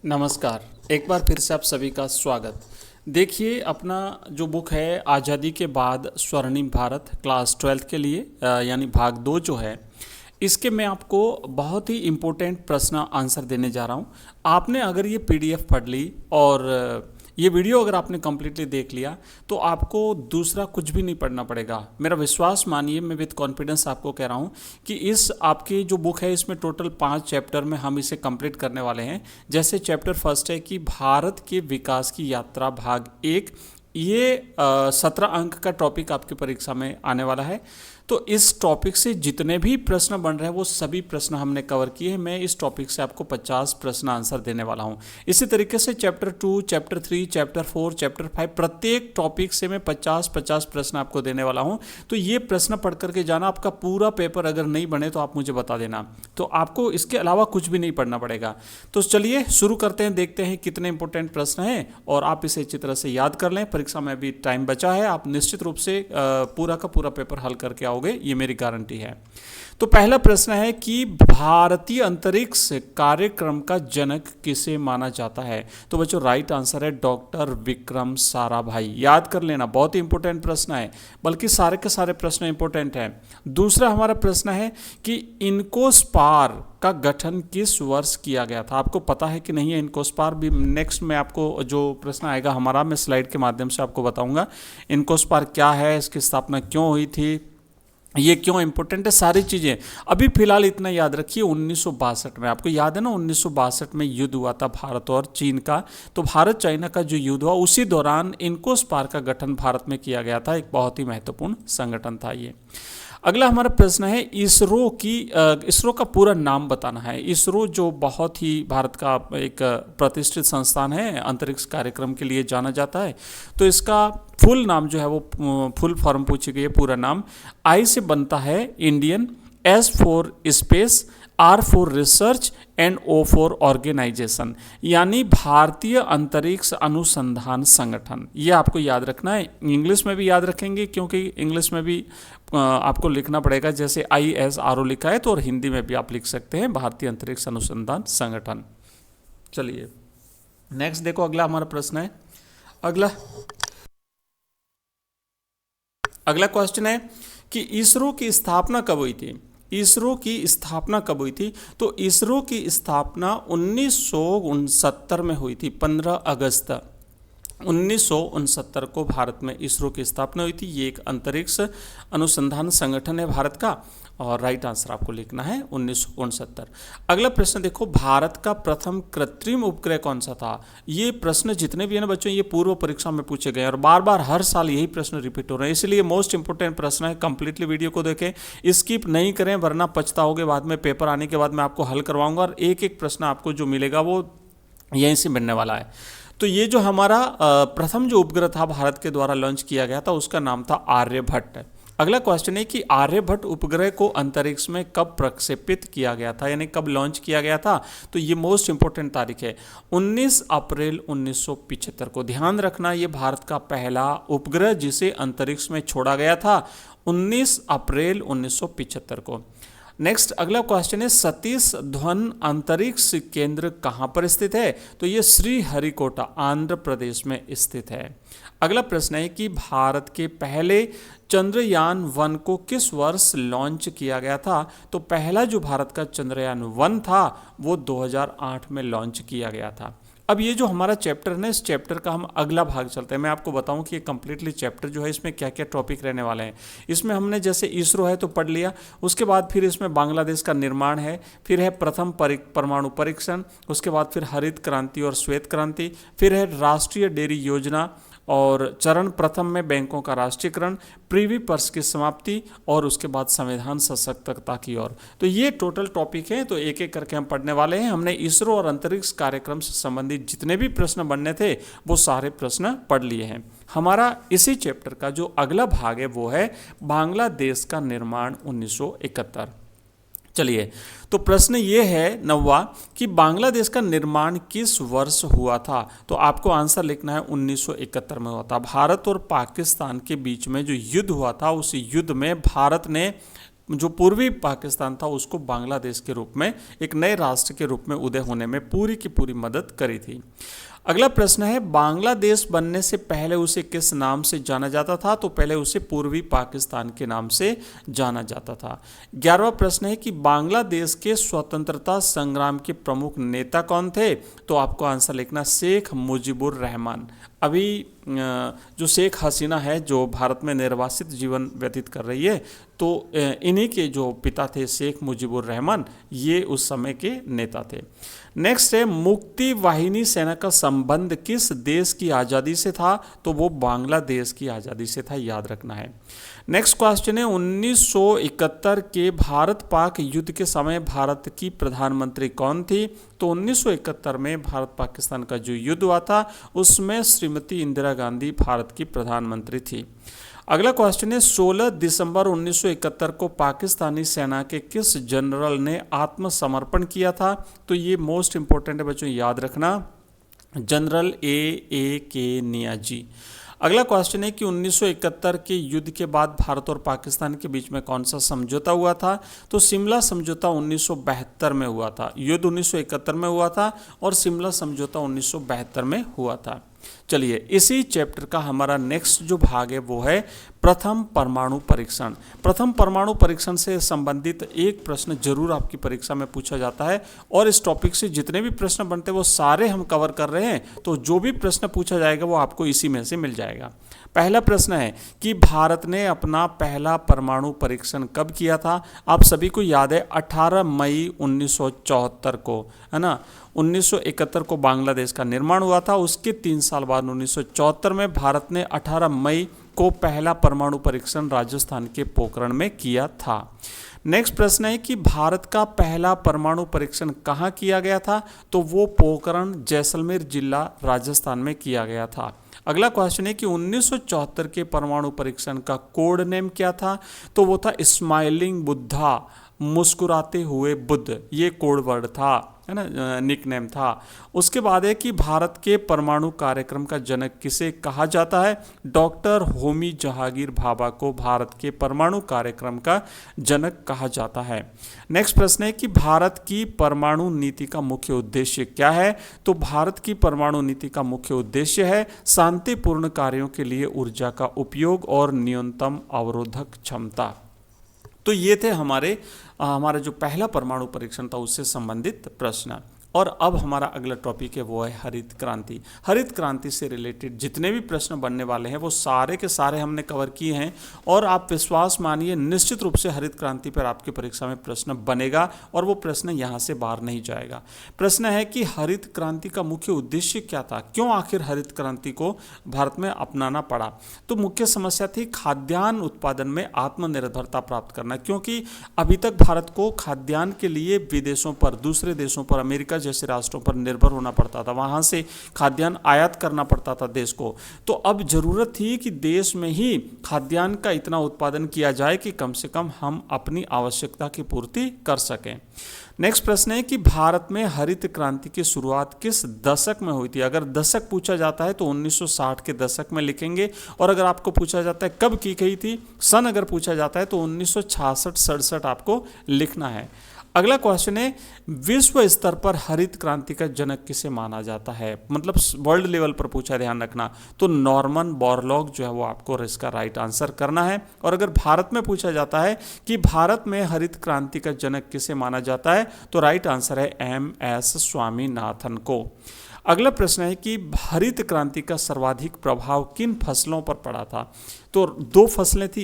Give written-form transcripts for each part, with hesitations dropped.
नमस्कार। एक बार फिर से आप सभी का स्वागत। देखिए, अपना जो बुक है आज़ादी के बाद स्वर्णिम भारत क्लास 12th के लिए यानी भाग 2 जो है, इसके मैं आपको बहुत ही इम्पोर्टेंट प्रश्न आंसर देने जा रहा हूँ। आपने अगर ये पीडीएफ पढ़ ली और ये वीडियो अगर आपने कम्प्लीटली देख लिया तो आपको दूसरा कुछ भी नहीं पढ़ना पड़ेगा। मेरा विश्वास मानिए, मैं विद कॉन्फिडेंस आपको कह रहा हूँ कि इस आपकी जो बुक है इसमें टोटल 5 चैप्टर में हम इसे कंप्लीट करने वाले हैं। जैसे चैप्टर फर्स्ट है कि भारत के विकास की यात्रा भाग 1, ये 17 अंक का टॉपिक आपकी परीक्षा में आने वाला है। तो इस टॉपिक से जितने भी प्रश्न बन रहे हैं वो सभी प्रश्न हमने कवर किए हैं। मैं इस टॉपिक से आपको 50 प्रश्न आंसर देने वाला हूं। इसी तरीके से चैप्टर 2, चैप्टर 3, चैप्टर 4, चैप्टर 5 प्रत्येक टॉपिक से मैं 50-50 प्रश्न आपको देने वाला हूं। तो ये प्रश्न पढ़ करके जाना। आपका पूरा पेपर अगर नहीं बने तो आप मुझे बता देना। तो आपको इसके अलावा कुछ भी नहीं पढ़ना पड़ेगा। तो चलिए शुरू करते हैं, देखते हैं कितने इंपॉर्टेंट प्रश्न हैं और आप इसे अच्छी तरह से याद कर लें। परीक्षा में अभी टाइम बचा है, आप निश्चित रूप से पूरा का पूरा पेपर हल करके आओगे, ये मेरी गारंटी है। तो पहला प्रश्न है कि भारतीय अंतरिक्ष कार्यक्रम का जनक किसे माना जाता है? तो बच्चों राइट आंसर है डॉक्टर विक्रम साराभाई। याद कर लेना, बहुत ही इंपॉर्टेंट प्रश्न है, बल्कि सारे के सारे प्रश्न इंपॉर्टेंट हैं। दूसरा हमारा प्रश्न है कि इनकोस्पार का गठन किस वर्ष किया गया था? आपको पता है कि नहीं है इनकोस्पार? भी नेक्स्ट में आपको जो प्रश्न आएगा हमारा, मैं स्लाइड के माध्यम से आपको बताऊंगा इनकोस्पार क्या है, इसकी स्थापना क्यों हुई थी, ये क्यों इंपॉर्टेंट है, सारी चीज़ें। अभी फिलहाल इतना याद रखिए, 1962 में, आपको याद है ना 1962 में युद्ध हुआ था भारत और चीन का। तो भारत चाइना का जो युद्ध हुआ उसी दौरान इनकोस्पार का गठन भारत में किया गया था। एक बहुत ही महत्वपूर्ण संगठन था ये। अगला हमारा प्रश्न है इसरो का पूरा नाम बताना है। इसरो जो बहुत ही भारत का एक प्रतिष्ठित संस्थान है, अंतरिक्ष कार्यक्रम के लिए जाना जाता है। तो इसका फुल नाम जो है वो फुल फॉर्म पूछी गई है, पूरा नाम। आई से बनता है Indian, S for space, R for research and O for organisation, यानी भारतीय अंतरिक्ष अनुसंधान संगठन। ये आपको याद रखना है। इंग्लिश में भी याद रखेंगे क्योंकि इंग्लिश में भी आपको लिखना पड़ेगा, जैसे ISRO लिखा है तो, और हिंदी में भी आप लिख सकते हैं भारतीय अंतरिक्ष अनुसंधान संगठन। चलिए नेक्स्ट देखो, अगला हमारा प्रश्न है। अगला क्वेश्चन है कि इसरो की स्थापना कब हुई थी? इसरो की स्थापना कब हुई थी? तो इसरो की स्थापना 1969 में हुई थी। 15 अगस्त 1969 को भारत में इसरो की स्थापना हुई थी। ये एक अंतरिक्ष अनुसंधान संगठन है भारत का, और राइट आंसर आपको लिखना है 1969। अगला प्रश्न देखो, भारत का प्रथम कृत्रिम उपग्रह कौन सा था? ये प्रश्न जितने भी है ना बच्चों, ये पूर्व परीक्षा में पूछे गए और बार बार हर साल यही प्रश्न रिपीट हो रहे हैं, इसलिए मोस्ट इंपोर्टेंट प्रश्न है। कंप्लीटली वीडियो को देखें, स्किप नहीं करें, वरना पछताओगे बाद में। पेपर आने के बाद मैं आपको हल करवाऊंगा और एक एक प्रश्न आपको जो मिलेगा वो यहीं से मिलने वाला है। तो ये जो हमारा प्रथम जो उपग्रह था भारत के द्वारा लॉन्च किया गया था, उसका नाम था आर्यभट्ट। अगला क्वेश्चन है कि आर्यभट्ट उपग्रह को अंतरिक्ष में कब प्रक्षेपित किया गया था, यानी कब लॉन्च किया गया था? तो ये मोस्ट इंपोर्टेंट तारीख है 19 अप्रैल 1975 को। ध्यान रखना, ये भारत का पहला उपग्रह जिसे अंतरिक्ष में छोड़ा गया था 19 अप्रैल 1975 को। नेक्स्ट अगला क्वेश्चन है, सतीश धवन अंतरिक्ष केंद्र कहाँ पर स्थित है? तो ये श्रीहरिकोटा आंध्र प्रदेश में स्थित है। अगला प्रश्न है कि भारत के पहले चंद्रयान 1 को किस वर्ष लॉन्च किया गया था? तो पहला जो भारत का चंद्रयान 1 था वो 2008 में लॉन्च किया गया था। अब ये जो हमारा चैप्टर है ना, इस चैप्टर का हम अगला भाग चलते हैं। मैं आपको बताऊं कि ये कंप्लीटली चैप्टर जो है इसमें क्या क्या टॉपिक रहने वाले हैं। इसमें हमने जैसे इसरो है तो पढ़ लिया, उसके बाद फिर इसमें बांग्लादेश का निर्माण है, फिर है प्रथम परमाणु परीक्षण, उसके बाद फिर हरित क्रांति और श्वेत क्रांति, फिर है राष्ट्रीय डेयरी योजना, और चरण प्रथम में बैंकों का राष्ट्रीयकरण, प्रीवी पर्स की समाप्ति, और उसके बाद संविधान सशक्तता की ओर। तो ये टोटल टॉपिक हैं, तो एक एक करके हम पढ़ने वाले हैं। हमने इसरो और अंतरिक्ष कार्यक्रम से संबंधित जितने भी प्रश्न बनने थे वो सारे प्रश्न पढ़ लिए हैं। हमारा इसी चैप्टर का जो अगला भाग है वो है बांग्लादेश का निर्माण 1971। चलिए, तो प्रश्न ये है 9वां कि बांग्लादेश का निर्माण किस वर्ष हुआ था? तो आपको आंसर लिखना है 1971 में हुआ था। भारत और पाकिस्तान के बीच में जो युद्ध हुआ था, उस युद्ध में भारत ने जो पूर्वी पाकिस्तान था उसको बांग्लादेश के रूप में, एक नए राष्ट्र के रूप में उदय होने में पूरी की पूरी मदद करी थी। अगला प्रश्न है, बांग्लादेश बनने से पहले उसे किस नाम से जाना जाता था? तो पहले उसे पूर्वी पाकिस्तान के नाम से जाना जाता था। 11वां प्रश्न है कि बांग्लादेश के स्वतंत्रता संग्राम के प्रमुख नेता कौन थे? तो आपको आंसर लिखना शेख मुजीबुर रहमान। अभी जो शेख हसीना है जो भारत में निर्वासित जीवन व्यतीत कर रही है, तो इन्हीं के जो पिता थे शेख मुजीबुर रहमान, ये उस समय के नेता थे। नेक्स्ट है, मुक्ति वाहिनी सेना का संबंध किस देश की आज़ादी से था? तो वो बांग्लादेश की आज़ादी से था, याद रखना है। नेक्स्ट क्वेश्चन है, 1971 के भारत पाक युद्ध के समय भारत की प्रधानमंत्री कौन थी? तो 1971 में भारत पाकिस्तान का जो युद्ध हुआ था उसमें श्रीमती इंदिरा गांधी भारत की प्रधानमंत्री थी। अगला क्वेश्चन है, 16 दिसंबर 1971 को पाकिस्तानी सेना के किस जनरल ने आत्मसमर्पण किया था? तो ये मोस्ट इंपॉर्टेंट है बच्चों, याद रखना, जनरल ए.के. नियाजी। अगला क्वेश्चन है कि 1971 के युद्ध के बाद भारत और पाकिस्तान के बीच में कौन सा समझौता हुआ था? तो शिमला समझौता 1972 में हुआ था। युद्ध 1971 में हुआ था और शिमला समझौता 1972 में हुआ था। चलिए, इसी चैप्टर का हमारा नेक्स्ट जो भाग है वो है प्रथम परमाणु परीक्षण। प्रथम परमाणु परीक्षण से संबंधित एक प्रश्न जरूर आपकी परीक्षा में पूछा जाता है और इस टॉपिक से जितने भी प्रश्न बनते हैं वो सारे हम कवर कर रहे हैं, तो जो भी प्रश्न पूछा जाएगा वो आपको इसी में से मिल जाएगा। पहला प्रश्न है कि भारत ने अपना पहला परमाणु परीक्षण कब किया था? आप सभी को याद है 18 मई 1974 को, है ना। 1971 को बांग्लादेश का निर्माण हुआ था, उसके 3 साल बाद 1974 में भारत ने 18 मई को पहला परमाणु परीक्षण राजस्थान के पोखरण में किया था। नेक्स्ट प्रश्न है कि भारत का पहला परमाणु परीक्षण कहाँ किया गया था? तो वो पोखरण, जैसलमेर जिला, राजस्थान में किया गया था। अगला क्वेश्चन है कि 1974 के परमाणु परीक्षण का कोड नेम क्या था? तो वो था स्माइलिंग बुद्धा, मुस्कुराते हुए बुद्ध, ये कोड वर्ड था, है ना, निक नेम था। उसके बाद है कि भारत के परमाणु कार्यक्रम का जनक किसे कहा जाता है? डॉक्टर होमी जहांगीर भाभा को भारत के परमाणु कार्यक्रम का जनक कहा जाता है। नेक्स्ट प्रश्न है कि भारत की परमाणु नीति का मुख्य उद्देश्य क्या है? तो भारत की परमाणु नीति का मुख्य उद्देश्य है शांतिपूर्ण कार्यों के लिए ऊर्जा का उपयोग और न्यूनतम अवरोधक क्षमता। तो ये थे हमारा जो पहला परमाणु परीक्षण था उससे संबंधित प्रश्न। और अब हमारा अगला टॉपिक है वो है हरित क्रांति। हरित क्रांति से रिलेटेड जितने भी प्रश्न बनने वाले हैं वो सारे के सारे हमने कवर किए हैं और आप विश्वास मानिए निश्चित रूप से हरित क्रांति पर आपकी परीक्षा में प्रश्न बनेगा और वो प्रश्न यहाँ से बाहर नहीं जाएगा। प्रश्न है कि हरित क्रांति का मुख्य उद्देश्य क्या था, क्यों आखिर हरित क्रांति को भारत में अपनाना पड़ा? तो मुख्य समस्या थी खाद्यान्न उत्पादन में आत्मनिर्भरता प्राप्त करना, क्योंकि अभी तक भारत को खाद्यान्न के लिए विदेशों पर, दूसरे देशों पर, अमेरिका जैसे राष्ट्रों पर निर्भर होना पड़ता था, वहां से खाद्यान्न आयात करना पड़ता था देश को। तो अब जरूरत थी कि देश में ही खाद्यान्न का इतना उत्पादन किया जाए कि कम से कम हम अपनी आवश्यकता की पूर्ति कर सकें। नेक्स्ट प्रश्न है कि भारत में हरित क्रांति की शुरुआत किस दशक में हुई थी? अगर दशक पूछा जाता है तो 1960 के दशक में लिखेंगे और अगर आपको पूछा जाता है कब की गई थी, सन अगर पूछा जाता है तो 1966-67 आपको लिखना है। अगला क्वेश्चन है विश्व स्तर पर हरित क्रांति का जनक किसे माना जाता है? मतलब वर्ल्ड लेवल पर पूछा, ध्यान रखना। तो नॉर्मन बोरलॉग जो है वो आपको इसका राइट आंसर करना है। और अगर भारत में पूछा जाता है कि भारत में हरित क्रांति का जनक किसे माना जाता है तो राइट आंसर है MS स्वामीनाथन को। अगला प्रश्न है कि हरित क्रांति का सर्वाधिक प्रभाव किन फसलों पर पड़ा था? तो 2 फसलें थी,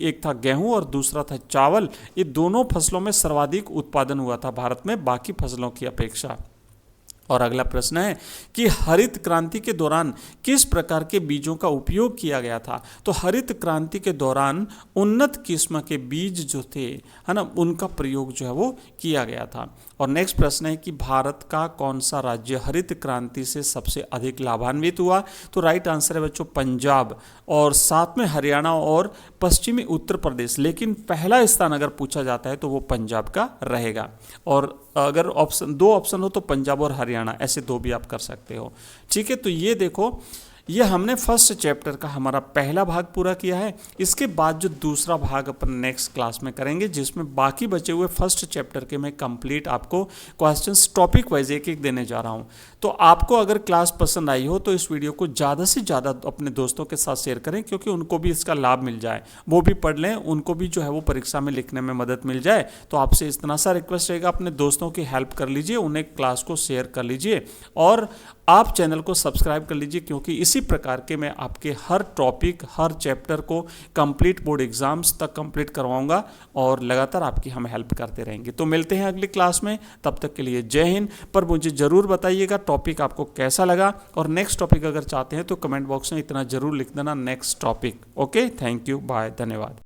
एक था गेहूं और दूसरा था चावल। ये दोनों फसलों में सर्वाधिक उत्पादन हुआ था भारत में बाकी फसलों की अपेक्षा। और अगला प्रश्न है कि हरित क्रांति के दौरान किस प्रकार के बीजों का उपयोग किया गया था? तो हरित क्रांति के दौरान उन्नत किस्म के बीज जो थे, है ना, उनका प्रयोग जो है वो किया गया था। और नेक्स्ट प्रश्न है कि भारत का कौन सा राज्य हरित क्रांति से सबसे अधिक लाभान्वित हुआ? तो राइट आंसर है बच्चों पंजाब, और साथ में हरियाणा और पश्चिमी उत्तर प्रदेश, लेकिन पहला स्थान अगर पूछा जाता है तो वो पंजाब का रहेगा। और अगर दो ऑप्शन हो तो पंजाब और हरियाणा, ऐसे 2 भी आप कर सकते हो। ठीक है, तो ये देखो, ये हमने फर्स्ट चैप्टर का हमारा पहला भाग पूरा किया है। इसके बाद जो दूसरा भाग अपन नेक्स्ट क्लास में करेंगे, जिसमें बाकी बचे हुए फर्स्ट चैप्टर के मैं कंप्लीट आपको क्वेश्चंस टॉपिक वाइज एक एक देने जा रहा हूँ। तो आपको अगर क्लास पसंद आई हो तो इस वीडियो को ज़्यादा से ज़्यादा अपने दोस्तों के साथ शेयर करें, क्योंकि उनको भी इसका लाभ मिल जाए, वो भी पढ़ लें, उनको भी जो है वो परीक्षा में लिखने में मदद मिल जाए। तो आपसे इतना सा रिक्वेस्ट रहेगा, अपने दोस्तों की हेल्प कर लीजिए, उन्हें क्लास को शेयर कर लीजिए और आप चैनल को सब्सक्राइब कर लीजिए, क्योंकि इसी प्रकार के मैं आपके हर टॉपिक, हर चैप्टर को कंप्लीट बोर्ड एग्जाम्स तक कंप्लीट करवाऊंगा और लगातार आपकी हम हेल्प करते रहेंगे। तो मिलते हैं अगली क्लास में, तब तक के लिए जय हिंद। पर मुझे ज़रूर बताइएगा टॉपिक आपको कैसा लगा, और नेक्स्ट टॉपिक अगर चाहते हैं तो कमेंट बॉक्स में इतना ज़रूर लिख देना, next topic. Okay, thank you, bye, धन्यवाद।